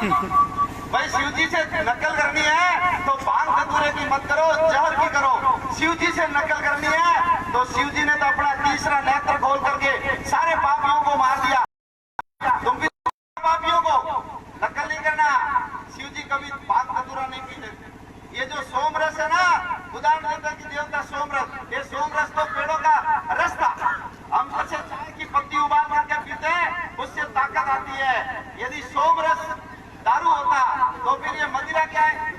भाई शिव जी से नकल करनी है तो भांग धतूरे की मत करो, जहर की करो। शिव जी से नकल करनी है तो शिव जी ने तो अपना तीसरा नेत्र खोल करके सारे पापियों को मार दिया। तुम भी पापियों को नकल नहीं करना। शिव जी कभी भांग धतूरा नहीं पीते। ये जो सोमरस है ना, उदाहरण देता कि देवता सोमरस, ये सोमरस तो पेड़ों का रस था। हम जैसे चाय की पत्ती उबाल करके पीते हैं, उससे ताकत आती है। यदि सोमरस दारू होता तो फिर ये मदिरा क्या है?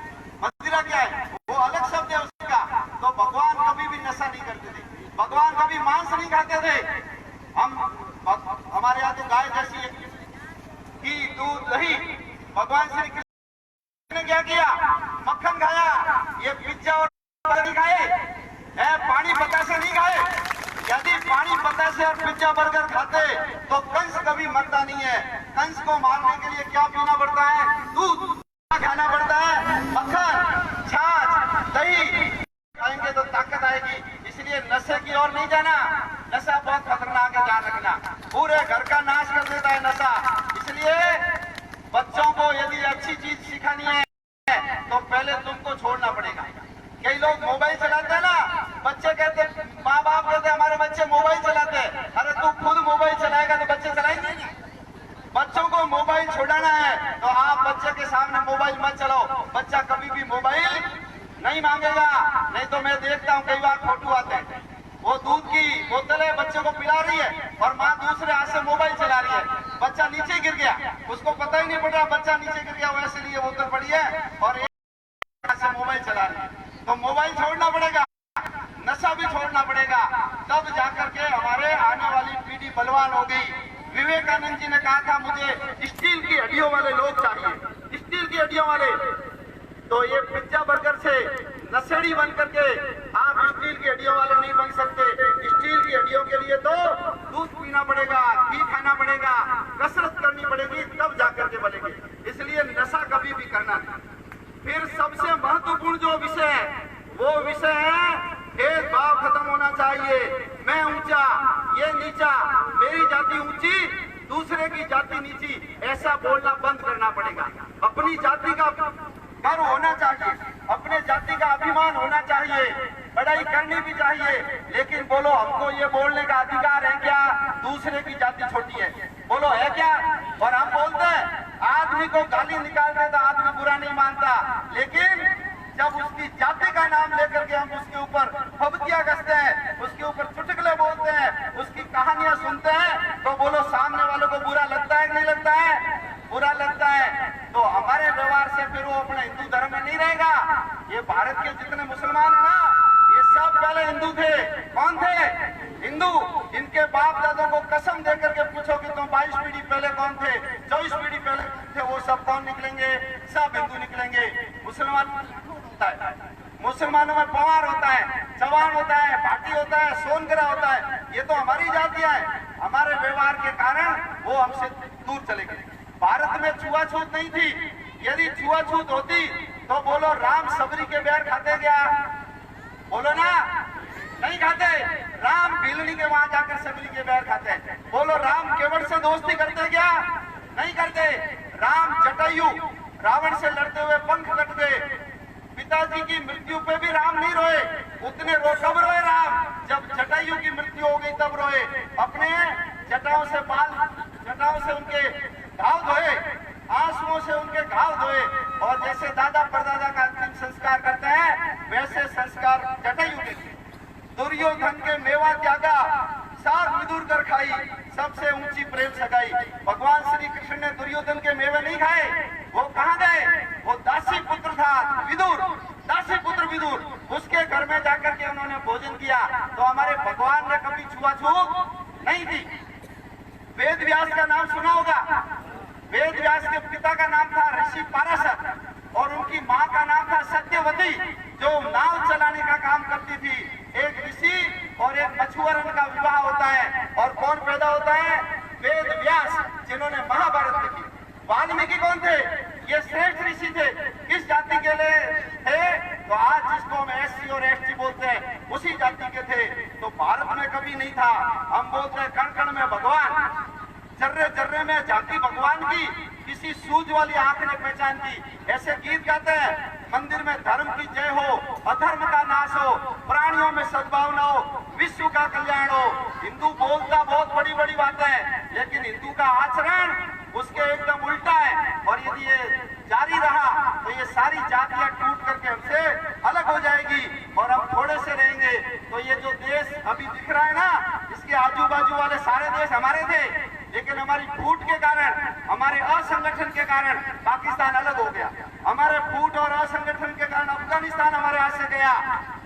मदिरा क्या है? वो अलग शब्द है उसका। तो भगवान कभी भी नशा नहीं करते थे, भगवान कभी मांस नहीं खाते थे। हमारे यहाँ तो गाय जैसी है, घी दूध दही। भगवान श्री कृष्ण ने क्या किया? मक्खन खाया। ये पिज्जा और नहीं खाए, पानी बतासे नहीं खाए। यदि पानी बतासे और पिज्जा बर्गर खाते तो कंस कभी मरता नहीं है। कंस को मारने के लिए क्या पीना पड़ता है? दूध खाना पड़ता है, मक्खन, छाछ, दही खाएंगे तो ताकत आएगी। इसलिए नशे की ओर नहीं जाना। नशा बहुत खतरनाक है, ध्यान रखना। पूरे घर का नाश कर देता है नशा। इसलिए बच्चों को यदि अच्छी चीज सिखानी है तो पहले तुमको छोड़ना पड़ेगा। कई लोग मोबाइल चलाते हैं ना, बच्चे कहते, माँ बाप कहते हमारे बच्चे मोबाइल चलाते हैं। अरे तू खुद मोबाइल चलाएगा तो बच्चे चलाएंगे नहीं। बच्चों को मोबाइल छुड़ाना है तो आप बच्चे के सामने मोबाइल मत चलाओ। बच्चा कभी भी मोबाइल नहीं मांगेगा। नहीं तो मैं देखता हूँ कई बार फोटो आते हैं, वो दूध की बोतल है, बच्चे को पिला रही है और माँ दूसरे हाथ से मोबाइल चला रही है। बच्चा नीचे गिर गया, उसको पता ही नहीं पड़ रहा बच्चा नीचे गिर गया, वैसे लिए बोतल पड़ी है और एक हाथ से मोबाइल चला रही है। तो मोबाइल छोड़ना पड़ेगा, नशा भी छोड़ना पड़ेगा, तब जाकर के हमारे आने वाली पीढ़ी बलवान हो गई। विवेकानंद जी ने कहा था मुझे स्टील की हड्डियों वाले लोग चाहिए, स्टील की हड्डियों वाले। तो ये पिज्जा बर्गर से नशेड़ी बन करके आप स्टील की हड्डियों वाले नहीं बन सकते। स्टील की हड्डियों के लिए तो दूध पीना पड़ेगा, घी खाना पड़ेगा, कसरत करनी पड़ेगी, तब जाकर के बनेंगे। इसलिए नशा कभी भी करना नहीं। फिर सबसे महत्वपूर्ण जो विषय है वो विषय है भेदभाव खत्म होना चाहिए। मैं ऊंचा, ये नीचा, मेरी जाति ऊंची, दूसरे की जाति नीची, ऐसा बोलना बंद करना पड़ेगा। अपनी जाति का गर्व होना चाहिए, अपने जाति का अभिमान होना चाहिए, पढ़ाई करनी भी चाहिए। लेकिन बोलो हमको ये बोलने का अधिकार है क्या दूसरे की जाति छोटी है? बोलो है क्या? और हम बोलते हैं आदमी को गाली निकालते तो आदमी बुरा नहीं मानता, लेकिन जब उसकी जाति का नाम लेकर के हम उसके ऊपर फबतियां कसते हैं, उसके ऊपर चुटकुले बोलते हैं, उसकी कहानियां सुनते हैं, तो बोलो सामने वालों को बुरा लगता है कि नहीं लगता है? बुरा लगता है। तो हमारे व्यवहार से फिर वो अपने हिंदू धर्म में नहीं रहेगा। ये भारत के जितने मुसलमान है ना, ये सब पहले हिंदू थे। कौन थे? हिंदू। इनके बाप दादों को कसम दे करके पूछो कि तुम 22 पीढ़ी पहले कौन थे, 24 पीढ़ी पहले थे, वो सब कौन निकलेंगे? सब हिंदू निकलेंगे। मुसलमानों में पवार होता है, चौहान होता है, भाटी होता है, सोनगरा होता है। ये तो हमारी जातियां है। हमारे व्यवहार के कारण वो हमसे दूर चले गए। भारत में छुआछूत नहीं थी। यदि छुआछूत होती तो बोलो राम सबरी के बैर खाते क्या? बोलो ना, नहीं खाते। राम भीलनी के वहां जाकर सबरी के बैर खाते। बोलो राम केवट से दोस्ती करते क्या? नहीं करते। राम जटायु रावण से लड़ते हुए पंख कट गए। पिताजी की मृत्यु पे भी राम नहीं रोए, उतने कब रोए राम? जब जटायु की मृत्यु हो गई तब रोए। अपने जटाओं से उनके घाव धोए, आंसुओं से उनके घाव धोए। और जैसे दादा परदादा का अंतिम संस्कार करते हैं वैसे संस्कार जटायु के। दुर्योधन के मेवा त्यागा, साग विदुर कर खाई, सबसे ऊंची प्रेम सगाई। भगवान श्री कृष्ण ने दुर्योधन के मेवे नहीं खाए। वो कहाँ गए? वो दासी पुत्र था विदुर, दासी पुत्र विदुर, उसके घर में जाकर के उन्होंने भोजन किया। तो हमारे भगवान ने कभी छुआछूत नहीं की। वेद व्यास का नाम सुना होगा। वेद व्यास के पिता का नाम था ऋषि पाराशर और उनकी माँ का नाम था सत्यवती, जो नाव चलाने का काम करती थी। एक ऋषि और एक मछुआरन का विवाह होता है और कौन पैदा होता है? वेद व्यास, जिन्होंने महाभारत लिखी। वाल्मीकि कौन थे? ये श्रेष्ठ ऋषि थे। किस जाति के लिए थे? तो आज जिसको हम SC और ST बोलते हैं उसी जाति के थे। तो भारत में कभी नहीं था। हम बोलते हैं कण कण में भगवान, जर्रे जर्रे में झांकी भगवान की। किसी सूझ वाली आंख ने पहचान की। ऐसे गीत गाते हैं, मंदिर में धर्म की जय हो, अधर्म का नाश हो, प्राणियों में सद्भावना हो, विश्व का कल्याण हो। हिंदू बोलता बहुत बड़ी बड़ी बातें है, लेकिन हिंदू का आचरण उसके एकदम उल्टा है। और यदि ये जारी रहा तो ये सारी जातियां टूट करके हमसे अलग हो जाएगी और हम थोड़े से रहेंगे। तो ये जो देश अभी दिख रहा है ना, इसके आजू बाजू वाले सारे देश हमारे थे, लेकिन हमारी फूट के कारण, हमारे असंगठन के कारण पाकिस्तान अलग हो गया। हमारे फूट और असंगठन के कारण अफगानिस्तान हमारे हाथ से गया,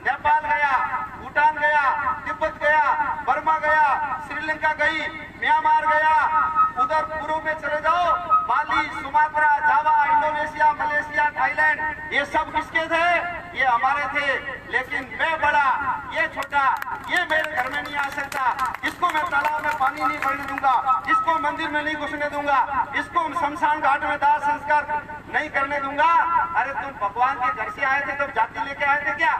नेपाल गया, भूटान गया, तिब्बत गया, बर्मा गया, श्रीलंका गई, म्यांमार गया, उधर पूर्व में चले जाओ, बाली, सुमात्रा, जावा, इंडोनेशिया, मलेशिया, थाईलैंड, ये सब किसके थे? ये हमारे थे। लेकिन मैं बड़ा, ये छोटा, ये मेरे घर में नहीं आ सकता, इसको मैं तालाब में पानी नहीं भरने दूंगा, इसको मंदिर में नहीं घुसने दूंगा, इसको शमशान घाट में दाह संस्कार नहीं करने दूंगा। अरे तुम भगवान के घर से आए थे तो जाति लेके आए थे क्या?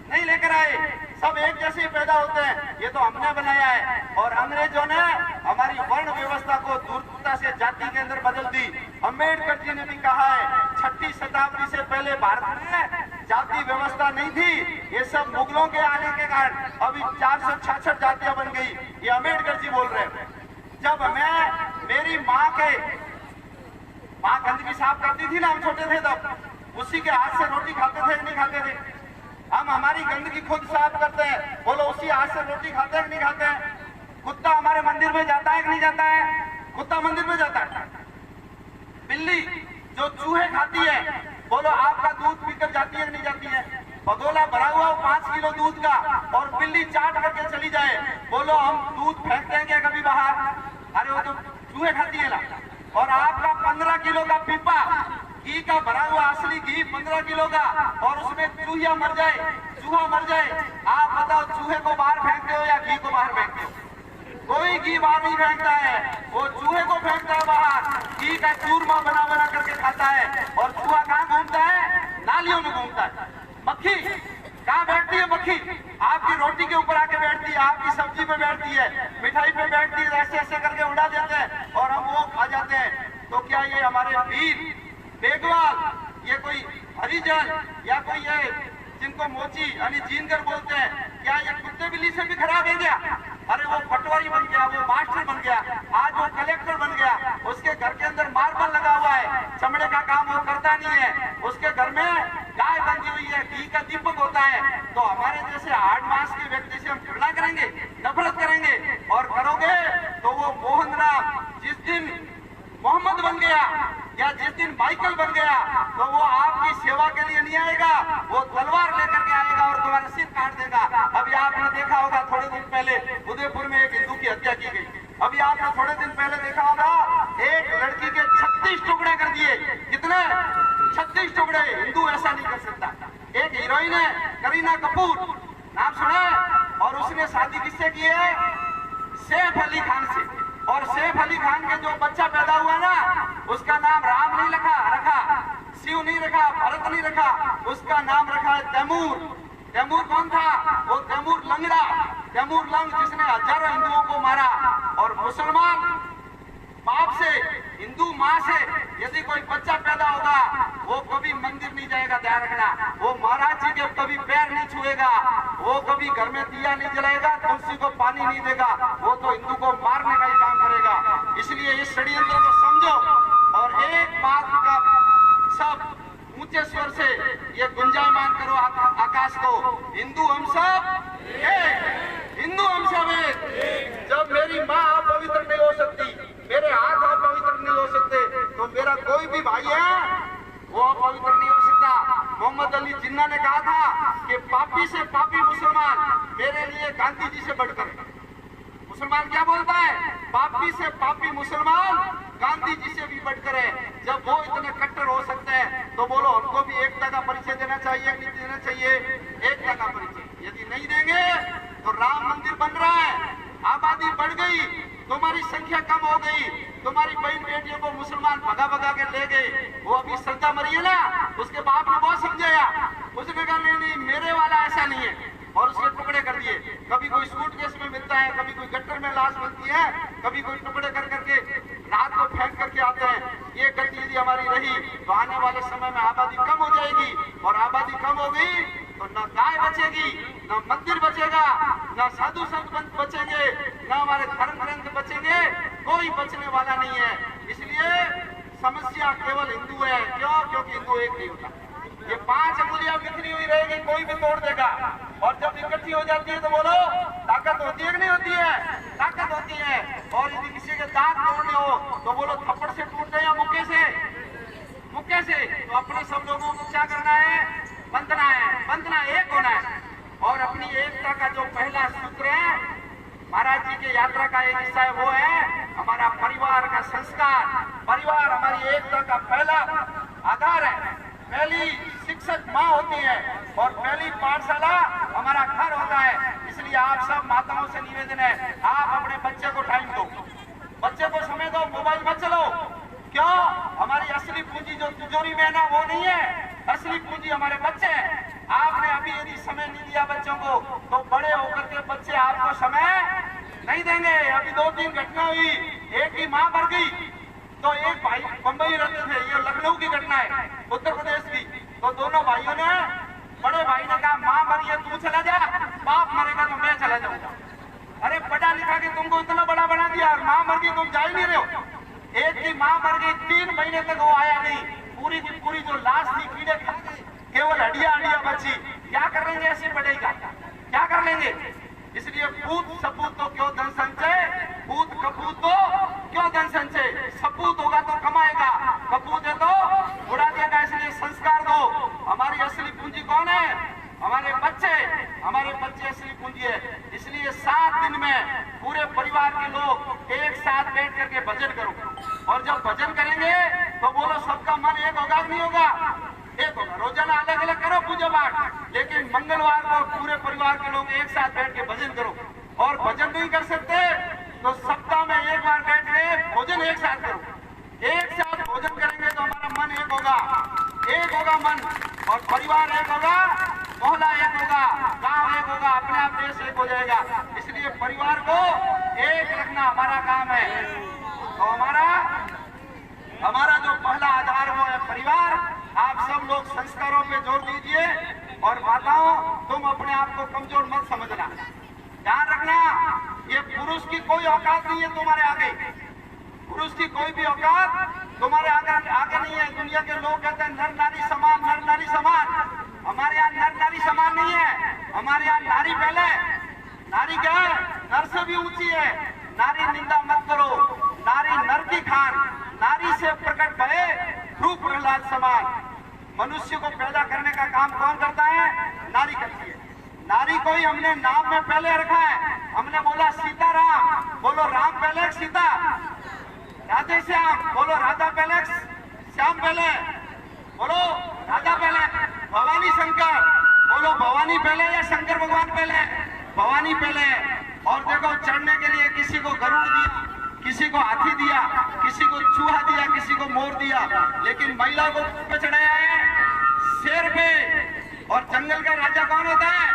नहीं लेकर आए, सब एक जैसे ही पैदा होते हैं। ये तो हमने बनाया है। और अंग्रेजों ने हमारी वर्ण व्यवस्था को धूर्तता से जाति के अंदर बदल दी। अम्बेडकर जी ने भी कहा है, 6वीं शताब्दी से पहले भारत में जाति व्यवस्था नहीं थी। ये सब मुगलों के आने के कारण अभी 466 जातियां बन गई। ये अम्बेडकर जी बोल रहे हैं। जब मेरी माँ गंदगी साफ करती थी ना, हम छोटे थे तब, उसी के हाथ से रोटी खाते थे कि नहीं खाते थे? हम हमारी गंदगी खुद साफ करते हैं, बोलो उसी हाथ से रोटी खाते हैं कि नहीं खाते हैं? कुत्ता हमारे मंदिर में जाता है कि नहीं जाता है? कुत्ता मंदिर में जाता है। बिल्ली जो चूहे खाती है, बोलो आपका दूध पीकर जाती है कि नहीं जाती है? भगोला भरा हुआ हो 5 किलो दूध का और बिल्ली चाट करके चली जाए, बोलो हम दूध फेंक देंगे कभी बाहर? अरे वो तो चूहे खाती है ना। और आपका 15 किलो का पीपा घी का भरा हुआ, असली घी 15 किलो का, और उसमें चूहा मर जाए, आप बताओ चूहे को बाहर फेंकते हो या घी को बाहर फेंकते हो? कोई घी बाहर नहीं फेंकता है, वो चूहे को फेंकता है बाहर। घी का चूरमा बना बना करके खाता है। और चूहा कहाँ घूमता है? नालियों में घूमता है। मक्खी कहाँ बैठती है? मक्खी आपकी रोटी के ऊपर आके बैठती है, आपकी सब्जी पे बैठती है, मिठाई पे बैठती है, ऐसे ऐसे करके उड़ा देते हैं और हम वो खा जाते हैं। तो क्या ये हमारे वीर बेगवाल, ये कोई हरिजन या कोई ये जिनको मोची यानी जीनकर बोलते हैं, क्या ये कुत्ते बिल्ली से भी खराब है क्या? अरे वो पटवारी बन गया, वो मास्टर बन गया, आज वो कलेक्टर बन गया, उसके घर के अंदर मार्बल लगा हुआ है, चमड़े का काम वो करता नहीं है, उसके घर में गाय बंधी हुई है, घी का दीपक होता है। तो हमारे जैसे 8 मास के व्यक्ति से हम घृणा करेंगे, नफरत करेंगे? और करोगे तो वो मोहन राम जिस दिन मोहम्मद बन गया या जिस दिन माइकल बन गया, तो वो आपकी सेवा के लिए नहीं आएगा, वो तलवार लेकर के आएगा और तुम्हारा सिर काट देगा। अभी आपने देखा होगा थोड़े दिन पहले उदयपुर में एक हिंदू की हत्या की गई। अभी आपने थोड़े दिन पहले देखा होगा एक लड़की के 36 टुकड़े कर दिए। कितने? 36 टुकड़े। हिंदू ऐसा नहीं कर सकता। एक हीरोइन है करीना कपूर, नाम सुना है? और उसने शादी किससे की है? सैफ अली खान से। और सैफ अली खान के जो बच्चा पैदा हुआ ना, उसका नाम राम नहीं रखा, शिव नहीं रखा, भरत नहीं रखा, उसका नाम रखा है तैमूर। तैमूर कौन था? वो तैमूर लंगड़ा, तैमूर लंग, जिसने हजारों हिंदुओं को मारा। और मुसलमान बाप से, हिंदू माँ से यदि कोई बच्चा पैदा होगा, वो कभी मंदिर नहीं जाएगा, ध्यान रखना। वो महाराज जी के कभी पैर नहीं छुएगा, वो कभी घर में दिया नहीं जलाएगा, तुलसी को पानी नहीं देगा, वो तो हिंदू को मारने का ही काम करेगा। इसलिए इस षड्यंत्र को समझो और एक बात का सब ऊंचे स्वर से ये गुंजायमान करो आकाश को, हिंदू हम सब एक, हिंदू हम सब एक। जब मेरी माँ अपवित्र नहीं हो सकती, मेरे हाथ अपवित्र नहीं हो सकते, तो मेरा कोई भी भाई है वो अपवित्र नहीं हो सकता। मोहम्मद अली जिन्ना ने कहा था कि पापी से पापी मुसलमान मेरे लिए गांधी जी से बढ़कर। मुसलमान क्या बोलता है? पापी से पापी मुसलमान गांधी जी से भी बढ़कर है। जब वो इतने कट्टर हो सकते हैं तो बोलो हमको भी एकता का परिचय देना चाहिए कि नहीं देना चाहिए? एकता का परिचय यदि नहीं देंगे तो राम मंदिर बन रहा है, आबादी बढ़ गई, तुम्हारी संख्या कम हो गई, तुम्हारी बहन बेटियों को मुसलमान भगा भगा के ले गए। वो अभी श्रद्धा मरी है ना, उसके बाप ने बहुत समझाया, उसने कहा नहीं मेरे वाला ऐसा नहीं है, और उसके टुकड़े कर दिए। कभी कोई सूटकेस में मिलता है, कभी कोई गट्टर में लाश मिलती है, कभी कोई टुकड़े कर करके रात को फेंक करके आते हैं। ये गति यदि हमारी रही तो आने वाले समय में आबादी कम हो जाएगी, और आबादी कम होगी तो न गाय बचेगी, न मंदिर बचेगा, न साधु संत बचेंगे, न हमारे धर्म ग्रंथ बचेंगे, कोई बचने वाला नहीं है। इसलिए समस्या केवल हिंदू है। क्यों? क्योंकि हिंदू एक नहीं होता। ये 5 अंगुलियां बिखरी हुई रहेगी, कोई भी तोड़ देगा, और जब इकट्ठी हो जाती है तो बोलो ताकत होती है कि नहीं होती है? ताकत होती है। और यदि किसी के दांत तोड़ने हो तो बोलो थप्पड़ से टूटते या मुक्के से? मुक्के से। तो अपने सब लोगों को क्या करना है? बंधना है, बंधना, एक होना है। और अपनी एकता का जो पहला सूत्र है, महाराज जी के यात्रा का एक हिस्सा है, वो है हमारा परिवार का संस्कार। परिवार हमारी एकता का पहला आधार है। पहली शिक्षक माँ होती है और पहली पाठशाला हमारा घर होता है। इसलिए आप सब माताओं से निवेदन है, आप अपने बच्चे को टाइम दो, बच्चे को समय दो, मोबाइल मत चलो। क्यों? हमारी असली पूंजी जो तिजोरी में है ना, वो नहीं है। असली पूंजी हमारे बच्चे हैं। आपने अभी यदि समय नहीं दिया बच्चों को तो बड़े होकर के बच्चे आपको समय नहीं देंगे। अभी 2-3 घटना हुई, एक की माँ मर गई तो एक भाई बंबई रहते थे, ये लखनऊ की घटना है, उत्तर प्रदेश की। तो दोनों भाइयों ने, बड़े भाई ने कहा माँ मरी है तू चला जा, बाप मरेगा तो मैं चला जाऊंगा। अरे पढ़ा लिखा के तुमको इतना बड़ा बना दिया और माँ मर गई, तुम जा ही नहीं रहे हो। एक की माँ मर गई, 3 महीने तक वो आया नहीं, पूरी की पूरी जो लाश थी कीड़े खा गए, केवल हड्डियां बची। क्या कर लेंगे ऐसी पढ़ाई का? क्या कर लेंगे? इसलिए पूत सपूत तो क्यों धन संचय, पूत कपूत तो क्यों धन संचय। सपूत होगा तो कमाएगा, कपूत है तो उड़ा देगा। इसलिए संस्कार दो। हमारी असली पूंजी कौन है? हमारे बच्चे। हमारे बच्चे असली पूंजी है। इसलिए 7 दिन में पूरे परिवार के लोग एक साथ बैठ करके भजन करो, और जब भजन करेंगे तो बोलो सबका मन एक होगा कि नहीं होगा? एक होगा। रोजाना अलग अलग करो पूजा पाठ, लेकिन मंगलवार को पूरे परिवार के लोग एक साथ बैठ के भजन करो। और भजन नहीं कर सकते तो सप्ताह में एक बार बैठ के भोजन एक साथ करो। एक साथ भोजन करेंगे तो हमारा मन एक होगा, एक होगा मन, और परिवार एक होगा, मोहल्ला एक होगा, गांव एक होगा, अपने आप देश एक हो जाएगा। इसलिए परिवार को एक रखना हमारा काम है। तो हमारा जो पहला आधार वो है परिवार। आप सब लोग संस्कारों पे जोर दीजिए। और माताओं, तुम अपने आप को कमजोर मत समझना, ध्यान रखना, ये पुरुष की कोई औकात नहीं है तुम्हारे आगे। पुरुष की कोई भी औकात तुम्हारे आगे नहीं है। दुनिया के लोग कहते हैं नर नारी समान, नर नारी समान। हमारे यहाँ नर नारी समान नहीं है। हमारे यहाँ नारी पहले। नारी क्या है? नर से भी ऊंची है। नारी निंदा मत करो। नारी नर की खान, नारी से प्रकट भये ध्रुव प्रहलाद समान। मनुष्य को पैदा करने का काम कौन करता है? नारी करती है। नारी को ही हमने नाम में पहले रखा है। हमने बोला सीताराम, बोलो राम पहले, सीता। राधे श्याम, बोलो राधा पहले, श्याम पहले, बोलो राधा पहले। भवानी शंकर, बोलो भवानी पहले या शंकर भगवान पहले? भवानी पहले। और देखो, चढ़ने के लिए किसी को गरुड़ दिया, किसी को हाथी दिया, किसी को चूहा दिया, किसी को मोर दिया, लेकिन महिला को पे चढ़ाया है शेर पे। और जंगल का राजा कौन होता है?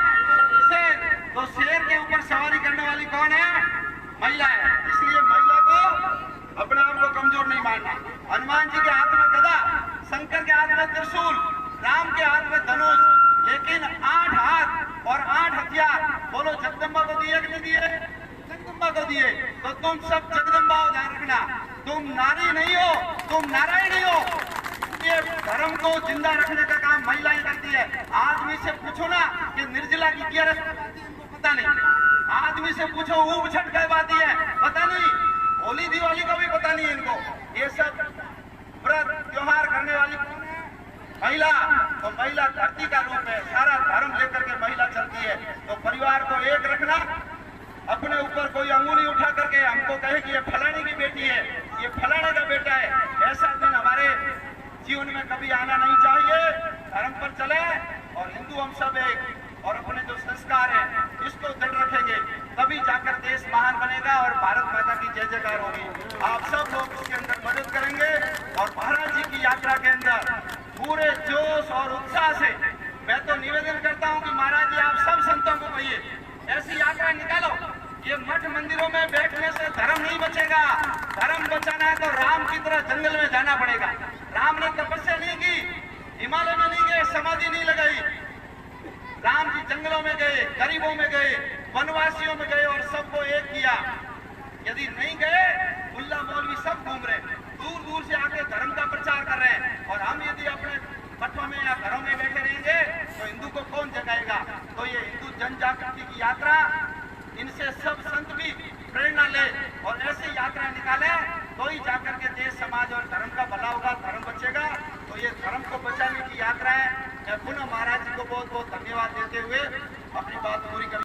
शेर। तो शेर के ऊपर सवारी करने वाली कौन है? महिला है। इसलिए महिला को अपने आप को कमजोर नहीं मानना। हनुमान जी के हाथ में गदा, शंकर के हाथ में त्रिशूल, राम के हाथ में धनुष, लेकिन 8 हाथ और 8 हथियार। बोलो जगदम्बा को दिए कि नहीं दिए? जगदम्बा को दिए। तो तुम सब जगदम्बा हो, ध्यान रखना। तुम नारी नहीं हो, तुम नारायणी हो। ये धर्म को जिंदा रखने का काम महिलाएं करती है। आदमी से पूछो ना कि निर्जला की क्या पता नहीं। आदमी से पूछो ऊब छठ कहवाती है, पता नहीं। होली दिवाली का भी पता नहीं इनको। ये सब व्रत त्योहार करने वाली कौन है? महिला। तो महिला धरती का रूप है। सारा धर्म लेकर के महिला चलती है। तो परिवार को एक रखना। अपने ऊपर कोई अंगुली उठा करके हमको कहे कि ये फलाने की बेटी है, ये फलाने का बेटा है, ऐसा दिन हमारे जीवन में कभी आना नहीं चाहिए। धर्म पर चले और हिंदू हम सब एक, और अपने जो संस्कार है इसको दृढ़ रखेंगे, तभी जाकर देश महान बनेगा और भारत माता की जय जयकार होगी। आप सब लोग इसके अंदर मदद करेंगे। और महाराज जी की यात्रा के अंदर पूरे जोश और उत्साह से मैं तो निवेदन करता हूं कि महाराज जी आप सब संतों को कहिए ऐसी यात्रा निकालो। ये मठ मंदिरों में बैठने से धर्म नहीं बचेगा। धर्म बचाना है तो राम की तरह जंगल में जाना पड़ेगा। राम ने तपस्या नहीं की, हिमालय में नहीं गए, समाधि नहीं लगाई। राम जी जंगलों में गए, गरीबों में गए, वनवासियों में गए और सबको एक किया। यदि नहीं गए, मुल्ला मौलवी सब घूम रहे, दूर दूर से आके धर्म का प्रचार कर रहे हैं, और हम यदि अपने मठों में या घरों में बैठे रहेंगे तो हिंदू को कौन जगाएगा। तो ये हिंदू जन जागृति की यात्रा, इनसे सब संत भी प्रेरणा ले और ऐसी यात्रा निकाले, तो ही जाकर के देश समाज और धर्म का भला होगा, धर्म बचेगा। तो ये धर्म को बचाने की यात्रा है। मैं पुनः महाराज जी को बहुत बहुत धन्यवाद देते हुए अपनी बात पूरी कर